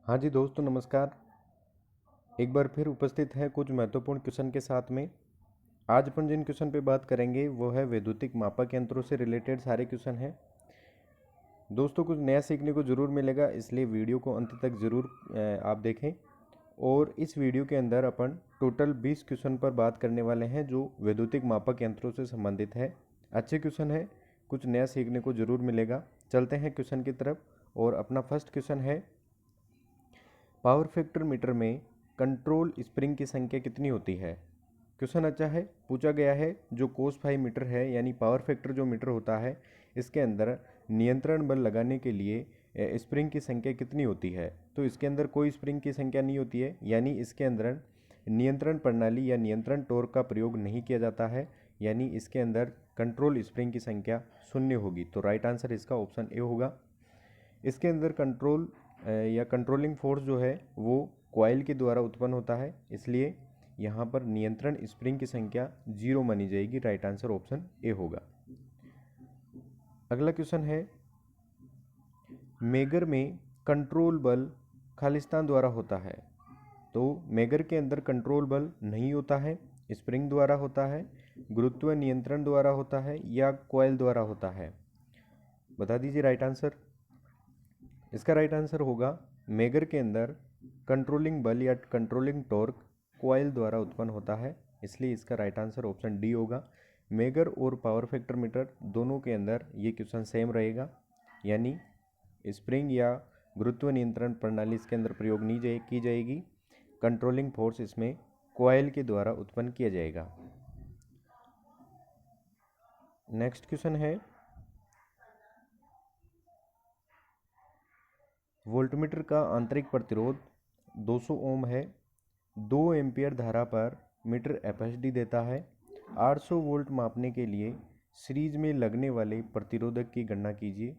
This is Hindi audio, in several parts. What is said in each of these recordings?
हाँ जी दोस्तों, नमस्कार। एक बार फिर उपस्थित हैं कुछ महत्वपूर्ण क्वेश्चन के साथ में। आज अपन जिन क्वेश्चन पे बात करेंगे वो है वैद्युतिक मापक यंत्रों से रिलेटेड सारे क्वेश्चन हैं। दोस्तों, कुछ नया सीखने को ज़रूर मिलेगा, इसलिए वीडियो को अंत तक ज़रूर आप देखें। और इस वीडियो के अंदर अपन टोटल 20 क्वेश्चन पर बात करने वाले हैं जो वैद्युतिक मापक यंत्रों से संबंधित है। अच्छे क्वेश्चन है, कुछ नया सीखने को ज़रूर मिलेगा। चलते हैं क्वेश्चन की तरफ। और अपना फर्स्ट क्वेश्चन है, पावर फैक्टर मीटर में कंट्रोल स्प्रिंग की संख्या कितनी होती है। क्वेश्चन अच्छा है, पूछा गया है जो कोस फाई मीटर है यानी पावर फैक्टर जो मीटर होता है, इसके अंदर नियंत्रण बल लगाने के लिए स्प्रिंग की संख्या कितनी होती है। तो इसके अंदर कोई स्प्रिंग की संख्या नहीं होती है, यानी इसके अंदर नियंत्रण प्रणाली या नियंत्रण टॉर्क का प्रयोग नहीं किया जाता है, यानी इसके अंदर कंट्रोल स्प्रिंग की संख्या 0 होगी। तो राइट आंसर इसका ऑप्शन ए होगा। इसके अंदर कंट्रोल या कंट्रोलिंग फोर्स जो है वो कॉइल के द्वारा उत्पन्न होता है, इसलिए यहाँ पर नियंत्रण स्प्रिंग की संख्या 0 मानी जाएगी। राइट आंसर ऑप्शन ए होगा। अगला क्वेश्चन है, मेगर में कंट्रोल बल खालिस्तान द्वारा होता है। तो मेगर के अंदर कंट्रोल बल नहीं होता है, स्प्रिंग द्वारा होता है, गुरुत्व नियंत्रण द्वारा होता है या कॉइल द्वारा होता है। बता दीजिए राइट आंसर। इसका राइट आंसर होगा, मेगर के अंदर कंट्रोलिंग बल या कंट्रोलिंग टॉर्क कॉइल द्वारा उत्पन्न होता है, इसलिए इसका राइट आंसर ऑप्शन डी होगा। मेगर और पावर फैक्टर मीटर दोनों के अंदर ये क्वेश्चन सेम रहेगा, यानी स्प्रिंग या गुरुत्व नियंत्रण प्रणाली इसके अंदर प्रयोग नहीं की जाएगी। कंट्रोलिंग फोर्स इसमें कॉइल के द्वारा उत्पन्न किया जाएगा। नेक्स्ट क्वेश्चन है, वोल्टमीटर का आंतरिक प्रतिरोध 200 ओम है। 2 एम्पियर धारा पर मीटर एफएसडी देता है। 800 वोल्ट मापने के लिए सीरीज में लगने वाले प्रतिरोधक की गणना कीजिए।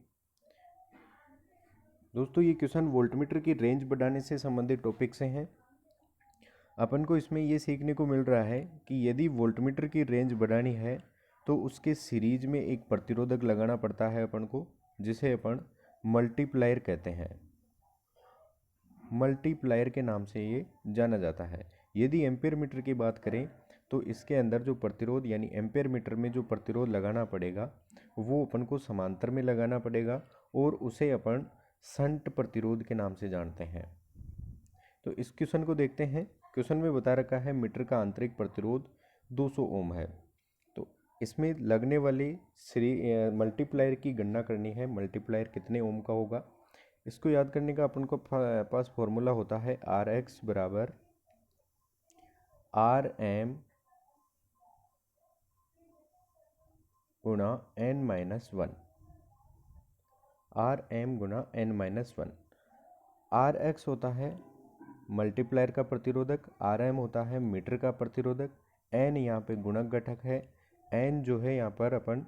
दोस्तों, ये क्वेश्चन वोल्टमीटर की रेंज बढ़ाने से संबंधित टॉपिक से हैं। अपन को इसमें ये सीखने को मिल रहा है कि यदि वोल्टमीटर की रेंज बढ़ानी है तो उसके सीरीज में एक प्रतिरोधक लगाना पड़ता है अपन को, जिसे अपन मल्टीप्लायर कहते हैं। मल्टीप्लायर के नाम से ये जाना जाता है। यदि एम्पेयर मीटर की बात करें तो इसके अंदर जो प्रतिरोध यानी एम्पेयर मीटर में जो प्रतिरोध लगाना पड़ेगा वो अपन को समांतर में लगाना पड़ेगा, और उसे अपन शंट प्रतिरोध के नाम से जानते हैं। तो इस क्वेश्चन को देखते हैं। क्वेश्चन में बता रखा है मीटर का आंतरिक प्रतिरोध 200 ओम है। तो इसमें लगने वाले मल्टीप्लायर की गणना करनी है। मल्टीप्लायर कितने ओम का होगा, इसको याद करने का अपन को पास फॉर्मूला होता है आर एक्स बराबर आर एम गुणा N minus one. R M गुणा N minus one. R X होता है मल्टीप्लायर का प्रतिरोधक, आर एम होता है मीटर का प्रतिरोधक, एन यहाँ पे गुणक घटक है। एन जो है यहाँ पर अपन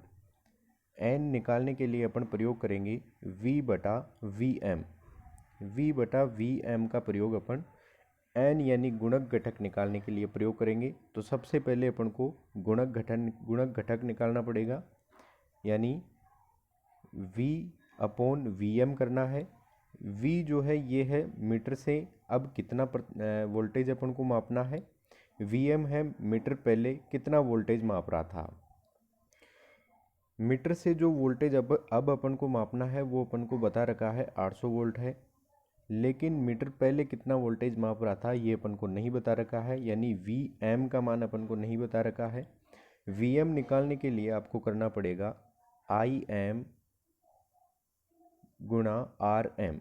एन निकालने के लिए अपन प्रयोग करेंगे V बटा वी एम। V बटा वी एम का प्रयोग अपन एन यानी गुणक घटक निकालने के लिए प्रयोग करेंगे। तो सबसे पहले अपन को गुणक घटक निकालना पड़ेगा, यानी V अपॉन वी एम करना है। V जो है ये है मीटर से अब कितना वोल्टेज अपन को मापना है। वी एम है मीटर पहले कितना वोल्टेज माप रहा था। मीटर से जो वोल्टेज अब अपन को मापना है वो अपन को बता रखा है 800 वोल्ट है, लेकिन मीटर पहले कितना वोल्टेज माप रहा था ये अपन को नहीं बता रखा है, यानी वी एम का मान अपन को नहीं बता रखा है। वी एम निकालने के लिए आपको करना पड़ेगा आई एम गुणा आर एम।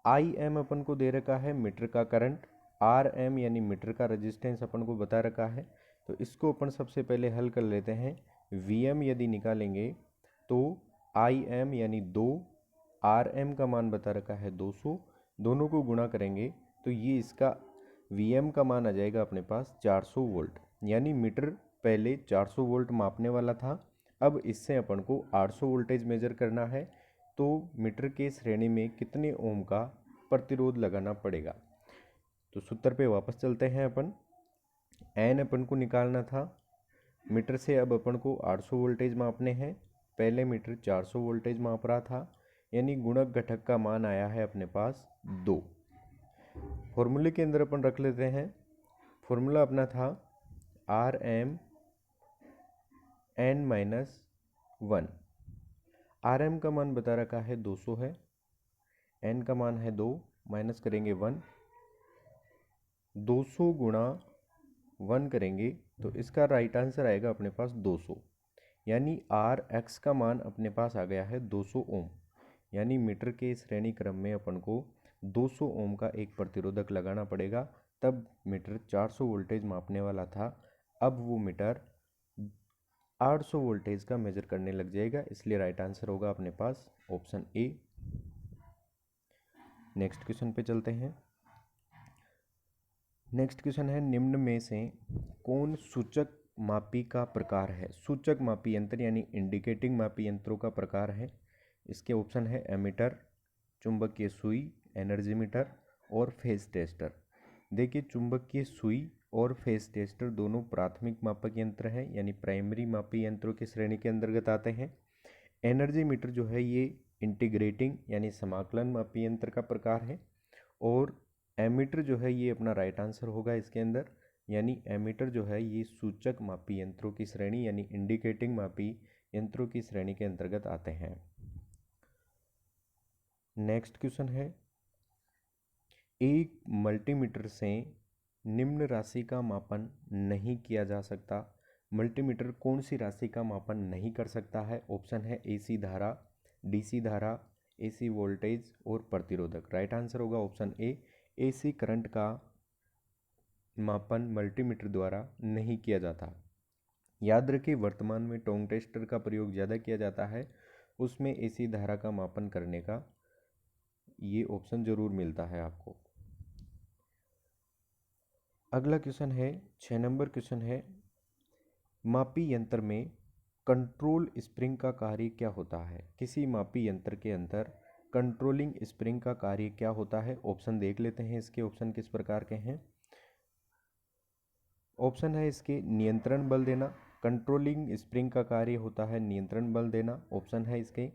आई एम अपन को दे रखा है मीटर का करंट, आर एम यानी मीटर का रेजिस्टेंस अपन को बता रखा है। तो इसको अपन सबसे पहले हल कर लेते हैं। वी एम यदि निकालेंगे तो आई एम यानी 2, आर एम का मान बता रखा है 200, दोनों को गुणा करेंगे तो ये इसका वी एम का मान आ जाएगा अपने पास 400 वोल्ट। यानी मीटर पहले 400 वोल्ट मापने वाला था, अब इससे अपन को 800 वोल्टेज मेजर करना है। तो मीटर के श्रेणी में कितने ओम का प्रतिरोध लगाना पड़ेगा। तो सूत्र पे वापस चलते हैं अपन। एन अपन को निकालना था, मीटर से अब अपन को 800 वोल्टेज मापने हैं। पहले मीटर 400 वोल्टेज माप रहा था, यानी गुणक घटक का मान आया है अपने पास 2। फॉर्मूले के अंदर अपन रख लेते हैं, फॉर्मूला अपना था Rm n-1। Rm का मान बता रखा है 200 है, n का मान है 2, माइनस करेंगे 1, 200 गुणा 1 करेंगे तो इसका राइट आंसर आएगा अपने पास 200। यानी Rx का मान अपने पास आ गया है 200 ओम। यानी मीटर के श्रेणी क्रम में अपन को 200 ओम का एक प्रतिरोधक लगाना पड़ेगा, तब मीटर 400 वोल्टेज मापने वाला था, अब वो मीटर 800 वोल्टेज का मेजर करने लग जाएगा। इसलिए राइट आंसर होगा अपने पास ऑप्शन ए। नेक्स्ट क्वेश्चन पे चलते हैं। नेक्स्ट क्वेश्चन है, निम्न में से कौन सूचक मापी का प्रकार है? सूचक मापी यंत्र यानी इंडिकेटिंग मापी यंत्रों का प्रकार है। इसके ऑप्शन है एमीटर, चुंबकीय सुई, एनर्जी मीटर और फेज टेस्टर। देखिए, चुंबकीय सुई और फेज टेस्टर दोनों प्राथमिक मापक यंत्र हैं, यानी प्राइमरी मापी यंत्रों की श्रेणी के अंतर्गत आते हैं। एनर्जी मीटर जो है ये इंटीग्रेटिंग यानी समाकलन मापी यंत्र का प्रकार है, और एमीटर जो है ये अपना राइट आंसर होगा इसके अंदर। यानी एमीटर जो है ये सूचक मापी यंत्रों की श्रेणी यानी इंडिकेटिंग मापी यंत्रों की श्रेणी के अंतर्गत आते हैं। नेक्स्ट क्वेश्चन है, एक मल्टीमीटर से निम्न राशि का मापन नहीं किया जा सकता। मल्टीमीटर कौन सी राशि का मापन नहीं कर सकता है? ऑप्शन है एसी धारा, डीसी धारा, एसी वोल्टेज और प्रतिरोधक। राइट आंसर होगा ऑप्शन ए, एसी करंट का मापन मल्टीमीटर द्वारा नहीं किया जाता। याद रखिए, वर्तमान में टोंग टेस्टर का प्रयोग ज़्यादा किया जाता है, उसमें एसी धारा का मापन करने का ये ऑप्शन ज़रूर मिलता है आपको। अगला क्वेश्चन है, 6 नंबर क्वेश्चन है, मापी यंत्र में कंट्रोल स्प्रिंग का कार्य क्या होता है? किसी मापी यंत्र के अंदर कंट्रोलिंग स्प्रिंग का कार्य क्या होता है? ऑप्शन देख लेते हैं, इसके ऑप्शन किस प्रकार के हैं। ऑप्शन है इसके नियंत्रण बल देना, कंट्रोलिंग स्प्रिंग का कार्य होता है नियंत्रण बल देना, ऑप्शन है इसके।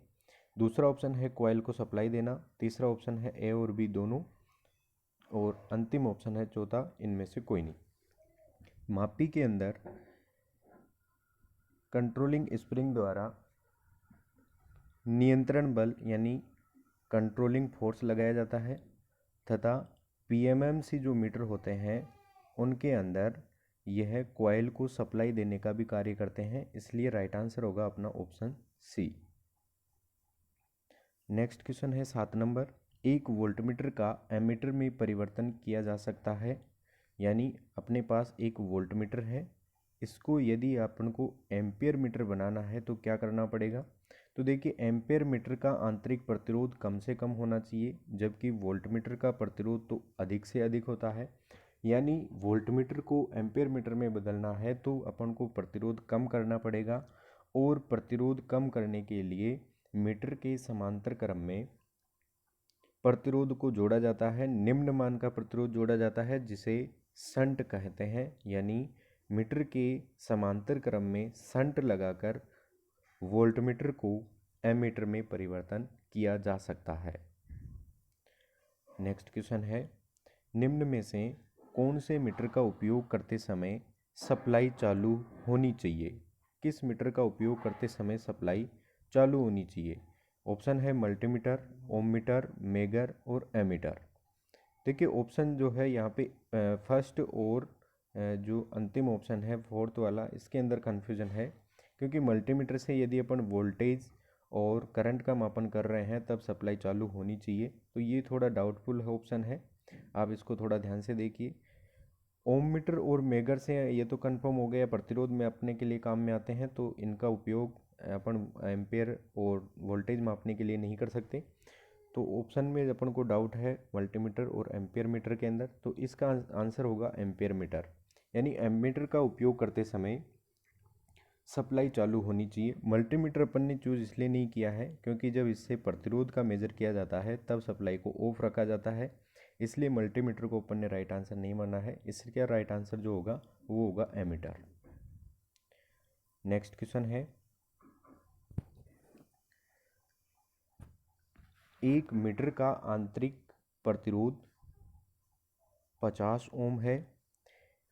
दूसरा ऑप्शन है कॉइल को सप्लाई देना, तीसरा ऑप्शन है ए और बी दोनों, और अंतिम ऑप्शन है चौथा इनमें से कोई नहीं। मापी के अंदर कंट्रोलिंग स्प्रिंग द्वारा नियंत्रण बल यानी कंट्रोलिंग फोर्स लगाया जाता है, तथा पीएमएमसी जो मीटर होते हैं उनके अंदर यह कॉइल को सप्लाई देने का भी कार्य करते हैं। इसलिए राइट आंसर होगा अपना ऑप्शन सी। नेक्स्ट क्वेश्चन है 7 नंबर, एक वोल्टमीटर का एमीटर में परिवर्तन किया जा सकता है। यानी अपने पास एक वोल्टमीटर है, इसको यदि अपन को एम्पियर मीटर बनाना है तो क्या करना पड़ेगा? तो देखिए, एम्पियर मीटर का आंतरिक प्रतिरोध कम से कम होना चाहिए, जबकि वोल्टमीटर का प्रतिरोध तो अधिक से अधिक होता है। यानी वोल्टमीटर को एम्पियर मीटर में बदलना है तो अपन को प्रतिरोध कम करना पड़ेगा, और प्रतिरोध कम करने के लिए मीटर के समांतर क्रम में प्रतिरोध को जोड़ा जाता है, निम्न मान का प्रतिरोध जोड़ा जाता है जिसे शंट कहते हैं। यानी मीटर के समांतर क्रम में शंट लगाकर वोल्टमीटर को एमीटर में परिवर्तन किया जा सकता है। नेक्स्ट क्वेश्चन है, निम्न में से कौन से मीटर का उपयोग करते समय सप्लाई चालू होनी चाहिए? किस मीटर का उपयोग करते समय सप्लाई चालू होनी चाहिए? ऑप्शन है मल्टीमीटर, ओम मीटर, मेगर और एमीटर। देखिए, ऑप्शन जो है यहाँ पे फर्स्ट और जो अंतिम ऑप्शन है फोर्थ वाला, इसके अंदर कन्फ्यूजन है, क्योंकि मल्टीमीटर से यदि अपन वोल्टेज और करंट का मापन कर रहे हैं तब सप्लाई चालू होनी चाहिए, तो ये थोड़ा डाउटफुल ऑप्शन है, आप इसको थोड़ा ध्यान से देखिए। ओम मीटर और मेगर से ये तो कंफर्म हो गया प्रतिरोध में अपने के लिए काम में आते हैं, तो इनका उपयोग अपन एम्पेयर और वोल्टेज मापने के लिए नहीं कर सकते। तो ऑप्शन में अपन को डाउट है मल्टीमीटर और एम्पेयर मीटर के अंदर, तो इसका आंसर होगा एम्पेयर मीटर। यानी एमीटर का उपयोग करते समय सप्लाई चालू होनी चाहिए। मल्टीमीटर अपन ने चूज इसलिए नहीं किया है क्योंकि जब इससे प्रतिरोध का मेजर किया जाता है तब सप्लाई को ऑफ रखा जाता है, इसलिए मल्टीमीटर को अपन ने राइट आंसर नहीं माना है। इसका राइट आंसर जो होगा वो होगा एमीटर। नेक्स्ट क्वेश्चन है, 1 मीटर का आंतरिक प्रतिरोध 50 ओम है।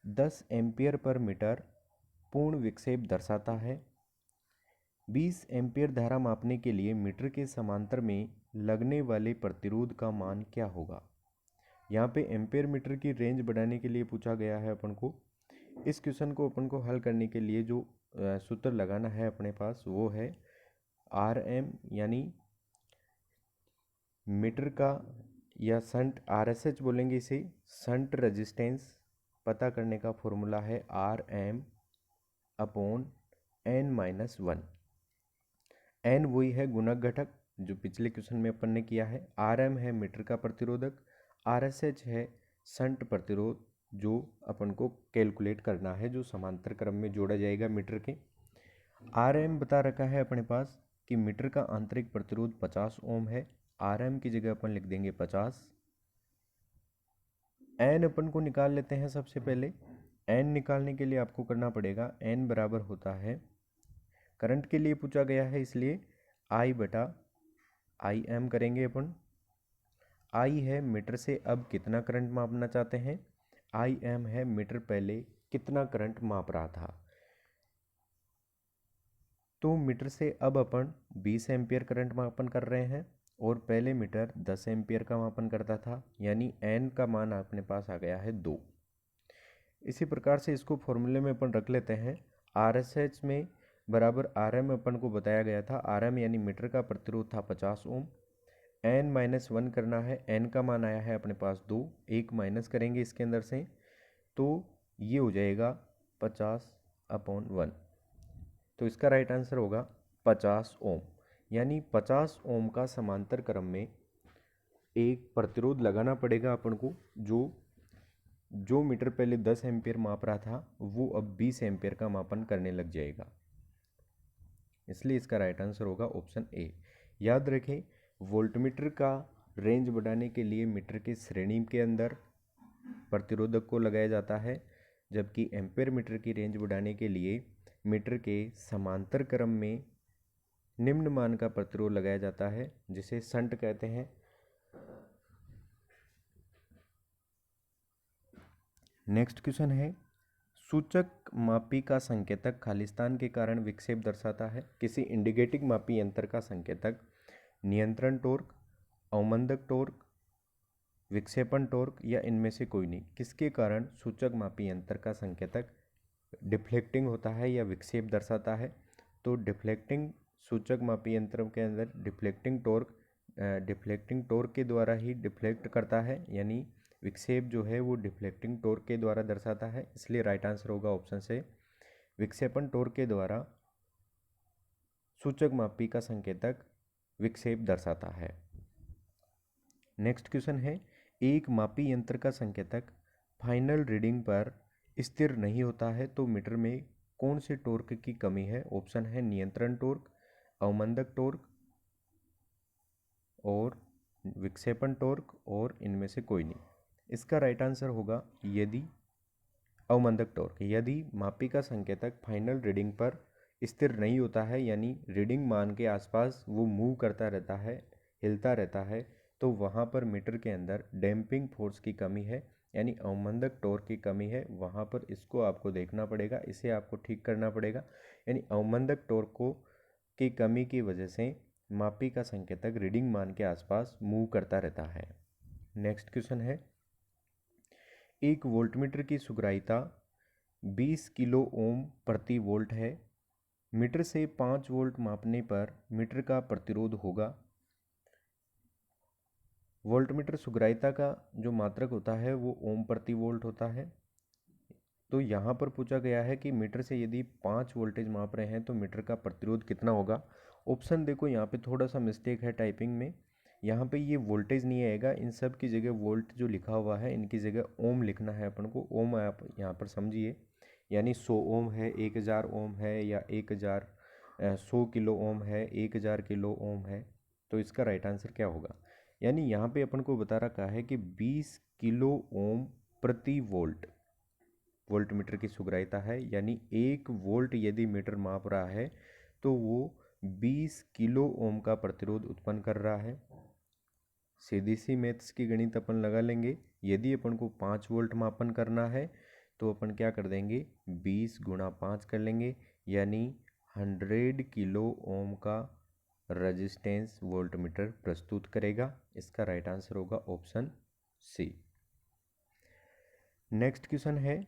10 एम्पीयर पर मीटर पूर्ण विक्षेप दर्शाता है। 20 एम्पीयर धारा मापने के लिए मीटर के समांतर में लगने वाले प्रतिरोध का मान क्या होगा। यहाँ पे एम्पीयर मीटर की रेंज बढ़ाने के लिए पूछा गया है अपन को। इस क्वेश्चन को अपन को हल करने के लिए जो सूत्र लगाना है अपने पास वो है RM यानी मीटर का या शंट RSH बोलेंगे इसे, शंट रेजिस्टेंस पता करने का फॉर्मूला है RM/N-1। N वही है गुणक घटक जो पिछले क्वेश्चन में अपन ने किया है। RM है मीटर का प्रतिरोधक, RSH है शंट प्रतिरोध जो अपन को कैलकुलेट करना है, जो समांतर क्रम में जोड़ा जाएगा मीटर के। RM बता रखा है अपने पास कि मीटर का आंतरिक प्रतिरोध 50 ओम है। RM की जगह अपन लिख देंगे 50। N अपन को निकाल लेते हैं सबसे पहले। N निकालने के लिए आपको करना पड़ेगा N बराबर होता है, करंट के लिए पूछा गया है इसलिए I/IM करेंगे अपन। I है मीटर से अब कितना करंट मापना चाहते हैं, IM है मीटर पहले कितना करंट माप रहा था। तो मीटर से अब अपन 20 एम्पियर करंट मापन कर रहे हैं और पहले मीटर 10 एम्पियर का मापन करता था, यानी N का मान अपने पास आ गया है 2। इसी प्रकार से इसको फॉर्मूले में अपन रख लेते हैं। RSH में बराबर RM अपन को बताया गया था। RM यानी मीटर का प्रतिरोध था 50 ओम। N-1 करना है, N का मान आया है अपने पास 2, 1 माइनस करेंगे इसके अंदर से तो ये हो जाएगा 50/1। तो इसका राइट आंसर होगा 50 ओम। यानी 50 ओम का समांतर क्रम में एक प्रतिरोध लगाना पड़ेगा अपन को, जो मीटर पहले 10 एम्पियर माप रहा था वो अब 20 एम्पियर का मापन करने लग जाएगा। इसलिए इसका राइट आंसर होगा ऑप्शन ए। याद रखें, वोल्टमीटर का रेंज बढ़ाने के लिए मीटर के श्रेणी के अंदर प्रतिरोधक को लगाया जाता है, जबकि एम्पीयर मीटर की रेंज बढ़ाने के लिए मीटर के समांतर क्रम में निम्न मान का प्रतिरोध लगाया जाता है, जिसे शंट कहते हैं। नेक्स्ट क्वेश्चन है, सूचक मापी का संकेतक खालिस्तान के कारण विक्षेप दर्शाता है। किसी इंडिकेटिंग मापी यंत्र का संकेतक नियंत्रण टॉर्क, अवमंदक टॉर्क, विक्षेपण टॉर्क या इनमें से कोई नहीं। किसके कारण सूचक मापी यंत्र का संकेतक डिफ्लेक्टिंग होता है या विक्षेप दर्शाता है। तो डिफ्लेक्टिंग सूचक मापी यंत्र के अंदर डिफ्लेक्टिंग टॉर्क के द्वारा ही डिफ्लेक्ट करता है, यानी विक्षेप जो है वो डिफ्लेक्टिंग टॉर्क के द्वारा दर्शाता है। इसलिए राइट आंसर होगा ऑप्शन से, विक्षेपण टॉर्क के द्वारा सूचक मापी का संकेतक विक्षेप दर्शाता है। नेक्स्ट क्वेश्चन है, एक मापी यंत्र का संकेतक फाइनल रीडिंग पर स्थिर नहीं होता है तो मीटर में कौन से टॉर्क की कमी है। ऑप्शन है नियंत्रण टॉर्क, अवमंदक टॉर्क और विक्षेपण टॉर्क और इनमें से कोई नहीं। इसका राइट आंसर होगा यदि अवमंदक टॉर्क। यदि मापी का संकेतक फाइनल रीडिंग पर स्थिर नहीं होता है, यानी रीडिंग मान के आसपास वो मूव करता रहता है, हिलता रहता है, तो वहाँ पर मीटर के अंदर डैम्पिंग फोर्स की कमी है, यानी अवमंदक टॉर्क की कमी है। वहाँ पर इसको आपको देखना पड़ेगा, इसे आपको ठीक करना पड़ेगा। यानी अवमंदक टॉर्क को की कमी की वजह से मापी का संकेतक रीडिंग मान के आसपास मूव करता रहता है। नेक्स्ट क्वेश्चन है, एक वोल्टमीटर की सुग्राहिता 20 किलो ओम प्रति वोल्ट है। मीटर से 5 वोल्ट मापने पर मीटर का प्रतिरोध होगा। वोल्टमीटर सुग्राहिता का जो मात्रक होता है वो ओम प्रति वोल्ट होता है। तो यहाँ पर पूछा गया है कि मीटर से यदि 5 वोल्टेज माप रहे हैं तो मीटर का प्रतिरोध कितना होगा। ऑप्शन देखो, यहाँ पे थोड़ा सा मिस्टेक है टाइपिंग में। यहाँ पे ये वोल्टेज नहीं आएगा, इन सब की जगह वोल्ट जो लिखा हुआ है इनकी जगह ओम लिखना है अपन को। ओम आप यहाँ पर समझिए, यानी 100 ओम है, 1000 ओम है, या 100 किलो ओम है, 1000 किलो ओम है। तो इसका राइट आंसर क्या होगा। यानी यहाँ पे अपन को बता रखा है कि 20 किलो ओम प्रति वोल्ट वोल्टमीटर की सुग्राहिता है, यानी 1 वोल्ट यदि मीटर माप रहा है तो वो 20 किलो ओम का प्रतिरोध उत्पन्न कर रहा है। सीधी सी मैथ्स की गणित अपन लगा लेंगे। यदि अपन को 5 वोल्ट मापन करना है तो अपन क्या कर देंगे, 20 गुणा 5 कर लेंगे, यानी 100 किलो ओम का रजिस्टेंस वोल्टमीटर प्रस्तुत करेगा। इसका राइट आंसर होगा ऑप्शन सी। नेक्स्ट क्वेश्चन है,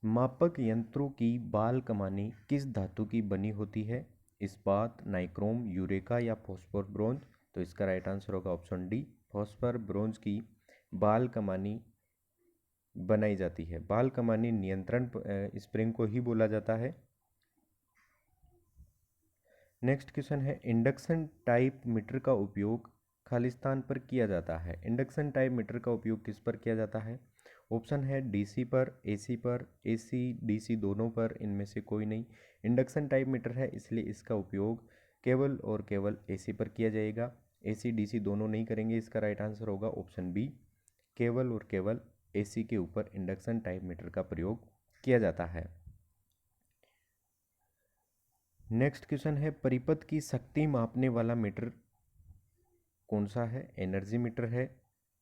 मापक यंत्रों की बाल कमानी किस धातु की बनी होती है? इस्पात, नाइक्रोम, यूरेका या फॉस्फोर ब्रोंज? तो इसका राइट आंसर होगा ऑप्शन डी, फॉस्फोर ब्रोंज की बाल कमानी बनाई जाती है। बाल कमानी नियंत्रण स्प्रिंग को ही बोला जाता है। नेक्स्ट क्वेश्चन है, इंडक्शन टाइप मीटर का उपयोग खालिस्तान पर किया जाता है। इंडक्शन टाइप मीटर का उपयोग किस पर किया जाता है? ऑप्शन है डीसी पर, एसी पर, एसी डीसी दोनों पर, इनमें से कोई नहीं। इंडक्शन टाइप मीटर है इसलिए इसका उपयोग केवल और केवल एसी पर किया जाएगा। एसी डीसी दोनों नहीं करेंगे। इसका राइट आंसर होगा ऑप्शन बी, केवल और केवल एसी के ऊपर इंडक्शन टाइप मीटर का प्रयोग किया जाता है। नेक्स्ट क्वेश्चन है, परिपथ की शक्ति मापने वाला मीटर कौन सा है? एनर्जी मीटर है,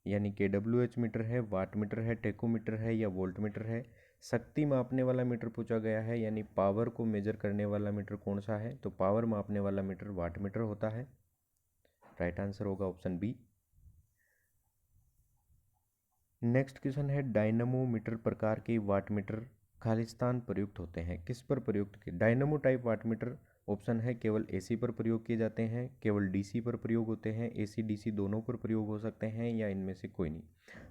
यानी KWH मीटर है, वाट मीटर है, टेकोमीटर है या वोल्ट मीटर है? शक्ति मापने वाला मीटर पूछा गया है, यानी पावर को मेजर करने वाला मीटर कौन सा है? तो पावर मापने वाला मीटर वाट मीटर होता है। राइट आंसर होगा ऑप्शन बी। नेक्स्ट क्वेश्चन है, डायनमोमीटर प्रकार के वाट मीटर खालिस्तान प्रयुक्त होते हैं, किस पर प्रयुक्त किए? Dynamo type watt meter option है केवल एसी पर प्रयोग किए जाते हैं, केवल डीसी पर प्रयोग होते हैं, एसी डीसी दोनों पर प्रयोग हो सकते हैं या इनमें से कोई नहीं।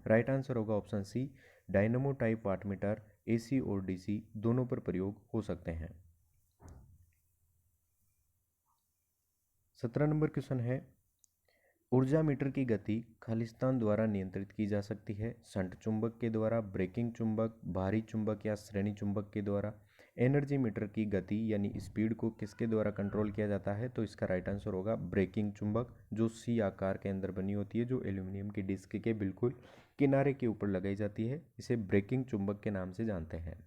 राइट आंसर होगा option C, dynamo type watt meter AC और डीसी दोनों पर प्रयोग हो सकते हैं। 17 नंबर क्वेश्चन है, ऊर्जा मीटर की गति खालिस्तान द्वारा नियंत्रित की जा सकती है। शंट चुंबक के द्वारा, ब्रेकिंग चुंबक, भारी चुंबक या श्रेणी चुंबक के द्वारा। एनर्जी मीटर की गति यानी स्पीड को किसके द्वारा कंट्रोल किया जाता है? तो इसका राइट आंसर होगा ब्रेकिंग चुंबक, जो सी आकार के अंदर बनी होती है, जो एल्यूमिनियम की डिस्क के बिल्कुल किनारे के ऊपर लगाई जाती है। इसे ब्रेकिंग चुंबक के नाम से जानते हैं।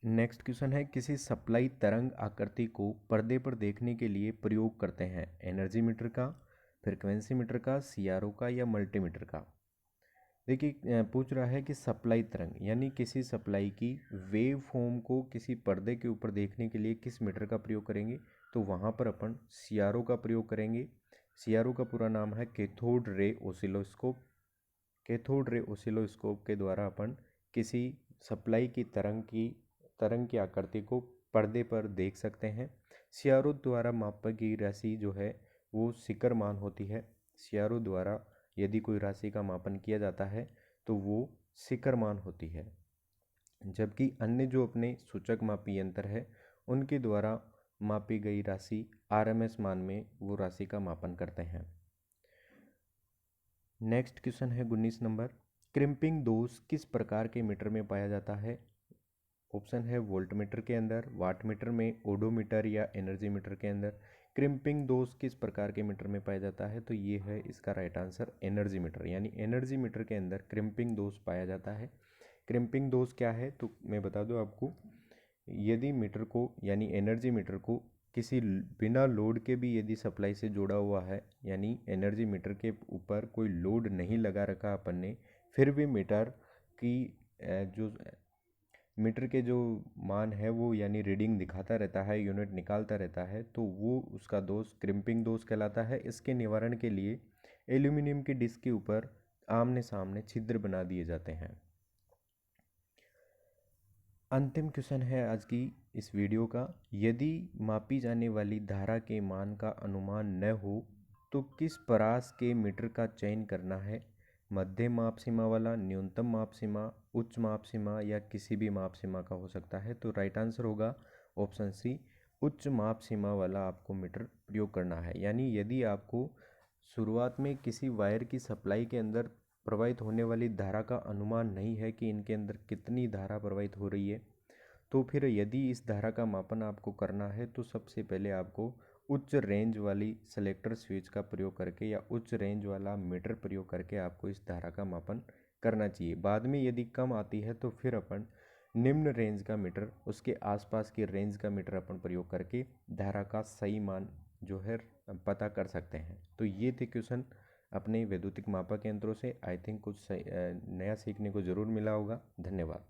नेक्स्ट क्वेश्चन है, किसी सप्लाई तरंग आकृति को पर्दे पर देखने के लिए प्रयोग करते हैं? एनर्जी मीटर का, फ्रिक्वेंसी मीटर का, सीआरओ का या मल्टीमीटर का? देखिए पूछ रहा है कि सप्लाई तरंग यानी किसी सप्लाई की वेव फॉर्म को किसी पर्दे के ऊपर देखने के लिए किस मीटर का प्रयोग करेंगे? तो वहाँ पर अपन सीआरओ का प्रयोग करेंगे। सीआरओ का पूरा नाम है cathode ray oscilloscope. Cathode ray oscilloscope के द्वारा अपन किसी सप्लाई की तरंग की आकृति को पर्दे पर देख सकते हैं। सीआरओ द्वारा मापा गई राशि जो है वो शिखर मान होती है। सीआरओ द्वारा यदि कोई राशि का मापन किया जाता है तो वो शिखर मान होती है, जबकि अन्य जो अपने सूचक मापी यंत्र है उनके द्वारा मापी गई राशि आरएमएस मान में वो राशि का मापन करते हैं। नेक्स्ट क्वेश्चन है 19 नंबर, क्रिम्पिंग दोष किस प्रकार के मीटर में पाया जाता है? ऑप्शन है वोल्ट मीटर के अंदर, वाट मीटर में, ओडोमीटर या एनर्जी मीटर के अंदर। क्रिम्पिंग दोष किस प्रकार के मीटर में पाया जाता है? तो ये है इसका राइट आंसर एनर्जी मीटर, यानी एनर्जी मीटर के अंदर क्रिम्पिंग दोष पाया जाता है। क्रिम्पिंग दोष क्या है तो मैं बता दूं आपको, यदि मीटर को यानी एनर्जी मीटर को किसी बिना लोड के भी यदि सप्लाई से जोड़ा हुआ है, यानी एनर्जी मीटर के ऊपर कोई लोड नहीं लगा रखा अपन ने, फिर भी मीटर की जो मीटर के जो मान है वो यानी रीडिंग दिखाता रहता है, यूनिट निकालता रहता है, तो वो उसका दोष क्रिम्पिंग दोष कहलाता है। इसके निवारण के लिए एल्यूमिनियम की डिस्क के ऊपर आमने सामने छिद्र बना दिए जाते हैं। अंतिम क्वेश्चन है आज की इस वीडियो का, यदि मापी जाने वाली धारा के मान का अनुमान न हो तो किस परास के मीटर का चयन करना है? मध्यम माप सीमा वाला, न्यूनतम माप सीमा, उच्च माप सीमा या किसी भी माप सीमा का हो सकता है? तो राइट आंसर होगा ऑप्शन सी, उच्च माप सीमा वाला आपको मीटर प्रयोग करना है। यानी यदि आपको शुरुआत में किसी वायर की सप्लाई के अंदर प्रवाहित होने वाली धारा का अनुमान नहीं है कि इनके अंदर कितनी धारा प्रवाहित हो रही है, तो फिर यदि इस धारा का मापन आपको करना है तो सबसे पहले आपको उच्च रेंज वाली सेलेक्टर स्विच का प्रयोग करके या उच्च रेंज वाला मीटर प्रयोग करके आपको इस धारा का मापन करना चाहिए। बाद में यदि कम आती है तो फिर अपन निम्न रेंज का मीटर, उसके आसपास की रेंज का मीटर अपन प्रयोग करके धारा का सही मान जो है पता कर सकते हैं। तो ये थे क्वेश्चन अपने वैद्युतिक मापक यंत्रों से। आई थिंक कुछ नया सीखने को ज़रूर मिला होगा। धन्यवाद।